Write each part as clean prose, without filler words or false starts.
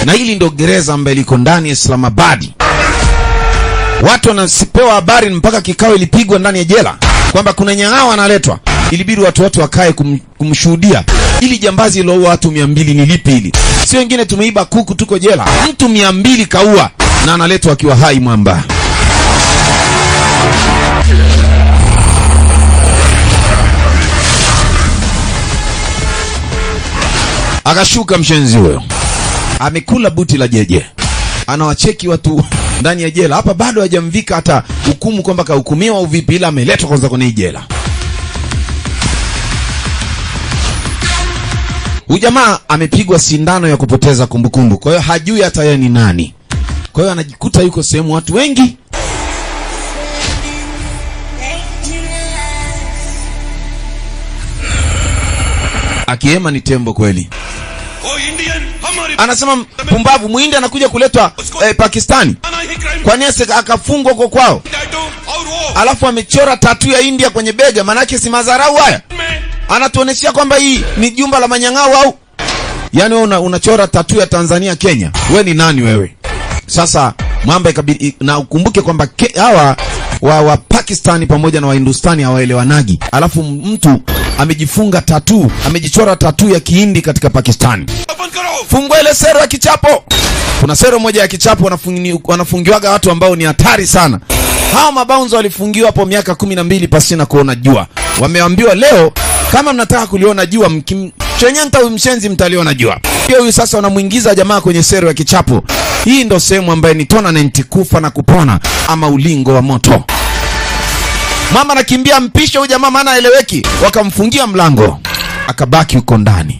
Na hili ndio gereza ambayo liko ndani ya Islamabad. Watu wanasipewa habari mpaka kikao ilipigwa ndani ya jela kwamba kuna nyang'ao analetwa. Ilibidi watu wote wakae kumshuhudia. Ili jambazi liloua watu 200 ni lipi hili? Si wengine tumeiba kuku tuko jela. Mtu 200 kaua na analetwa akiwa hai mwamba. Akashuka mshenzi huyo. Amekula buti la jeje. Anawacheki watu ndani ya jela. Hapa bado hajamvika hata hukumu kwamba kahukumiwa au vipi, ila ameletwa kwanza kwenye jela. Huyu jamaa amepigwa sindano ya kupoteza kumbukumbu. Kwa hiyo hajui hata yeye ni nani. Kwa hiyo anajikuta yuko sehemu watu wengi. Akiema ni tembo kweli. Anasema pumbavu, Muhindi anakuja kuletwa Pakistani. Kwa nini akafungwa huko kwao? Alafu amechora tattoo ya India kwenye bega, manake si madharau haya. Anatuoneshia kwamba hii ni jumba la manyang'au au? Yaani wewe unachora tattoo ya Tanzania Kenya. Wewe ni nani wewe? Sasa mwamba ikabidi, na ukumbuke kwamba hawa wa Pakistani pamoja na wa Hindustani hawaelewanagi. Alafu mtu amejifunga tattoo, amejichora tattoo ya Kihindi katika Pakistani. Fungua ile sero ya kichapo. Kuna sero moja ya kichapo wanafungiwaga watu ambao ni hatari sana. Hao mabounce walifungiwa hapo miaka 12 pasina kuona jua. Wameambiwa leo kama mnataka kuliona jua mkimchenyenta huyu mshenzi mtaliona jua. Pia huyu sasa wanamuingiza jamaa kwenye sero ya kichapo. Hii ndo sehemu ambayo ni tournament kufa na kupona ama ulingo wa moto. Mama anakimbia mpisha huyu jamaa maana haeleweki. Wakamfungia mlango. Akabaki huko ndani.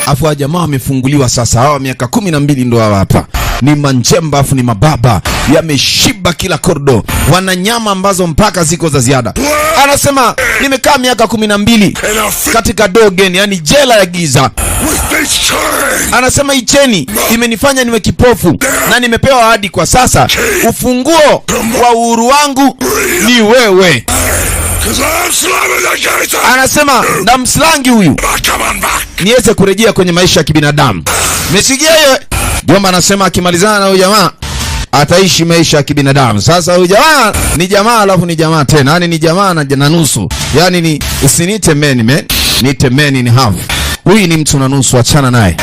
Afu jamaa wamefunguliwa sasa. Hawa miaka 12 ndo hawa hapa. Ni manjemba afu ni mababa. Yameshiba kila kordo. Wana nyama ambazo mpaka ziko za ziada. Anasema nimekaa miaka 12 katika dogen, yani jela ya giza. Anasema icheni imenifanya niwe kipofu na nimepewa ahadi kwa sasa. Ufunguo wa uhuru wangu ni wewe. Anasema na mslangi huyu niweze kurejea kwenye maisha ya kibinadamu. Mesikia hiyo? Jomba anasema akimalizana na huyu jamaa ataishi maisha ya kibinadamu. Sasa huyu jamaa ni jamaa alafu ni jamaa tena. Yani ni jamaa na nusu. Yani ni usinite man, niite man in half. Huyu ni mtu na nusu, achana naye.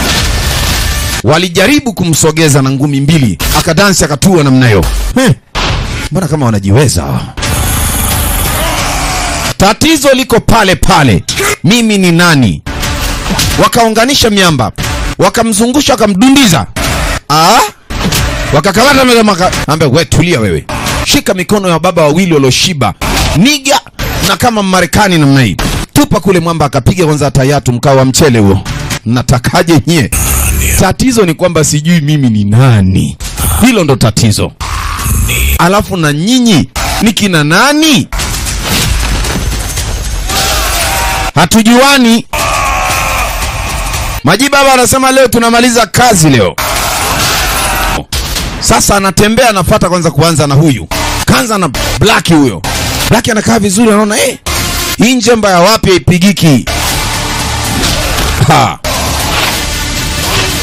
Walijaribu kumsogeza na ngumi mbili, akadansi akatua namna hiyo. Mbona kama wanajiweza? Tatizo liko pale pale. Mimi ni nani? Wakaunganisha miamba, wakamzungusha, wakamdundiza. Wakakamata mega ambe, wewe tulia wewe. Shika mikono ya baba wawili walioshiba. Niga na kama Marekani namna hii. Tupa kule mwamba, akapiga kwanza tayatu mkao wa mchele huo. Natakaje nyie? Tatizo ni kwamba sijui mimi ni nani. Hilo ndo tatizo. Alafu na nyinyi ni kina nani? Hatujuani. Majibaba anasema leo tunamaliza kazi leo. Sasa anatembea, anafuata kwanza kuanza na huyu. Kaanza na Black huyo. Black anakaa vizuri, anaona hii njemba ya wapi haipigiki.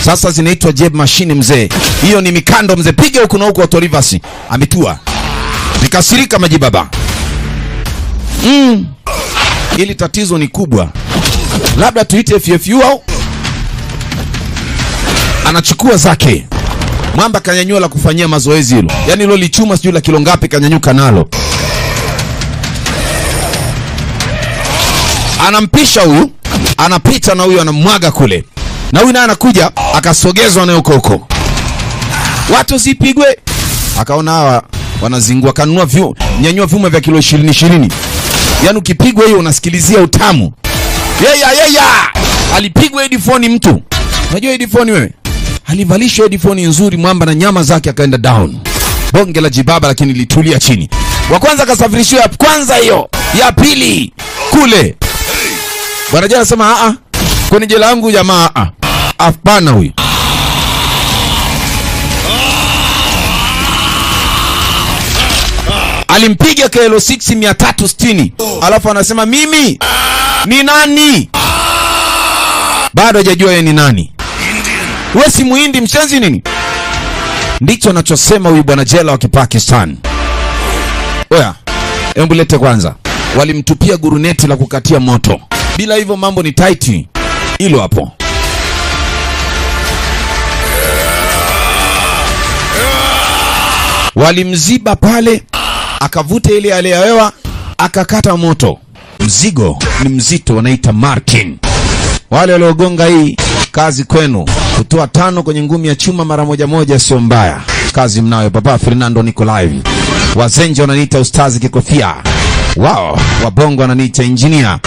Sasa zinaitwa jeb machine mzee. Hiyo ni mikando mzee, piga huko na huko auto reverse. Ametua. Nikasirika Majibaba. Ili tatizo ni kubwa. Labda tuite FFU au? Anachukua zake. Mwamba kanyanyua la kufanyia mazoezi hilo. Yaani hilo lichuma sijui la kilo ngapi kanyanyuka nalo. Anampisha huyu, anapita na huyu anamwaga kule. Na huyu naye anakuja akasogezwa na huko. Watu sipigwe. Akaona hawa wanazingua, kanunua nyanyua vyuma vya kilo 20. Yaani ukipigwa hiyo unasikilizia utamu. Yeya. Alipigwa headphone mtu. Unajua headphone wewe? Alivalishwa headphone nzuri mwamba na nyama zake akaenda down. Bonge la jibaba lakini litulia chini. Wa kwanza akasafirishiwa ya kwanza hiyo. Ya pili kule. Bwana jana anasema kwenye jela yangu jamaa hapana huyu. Alimpiga kilo 6360. Alafu anasema mimi ni nani? Bado hajajua yeye ni nani. Wewe si muhindi mshenzi nini? Ndicho anachosema huyu bwana jela wa Kipakistan. Oya, hebu lete kwanza. Walimtupia guruneti la kukatia moto. Bila hivyo mambo ni tight. Hilo hapo. Walimziba pale, akavuta ile aliyowewa, akakata moto. Mzigo ni mzito, wanaita marking. Wale waliogonga hii kazi kwenu. Kutoa 5 kwenye ngumi ya chuma mara moja sio mbaya. Kazi mnayo. Papa Fernando niko live. Wazenje wananiita ustazi kikofia. Wao, wabongo wananiita engineer.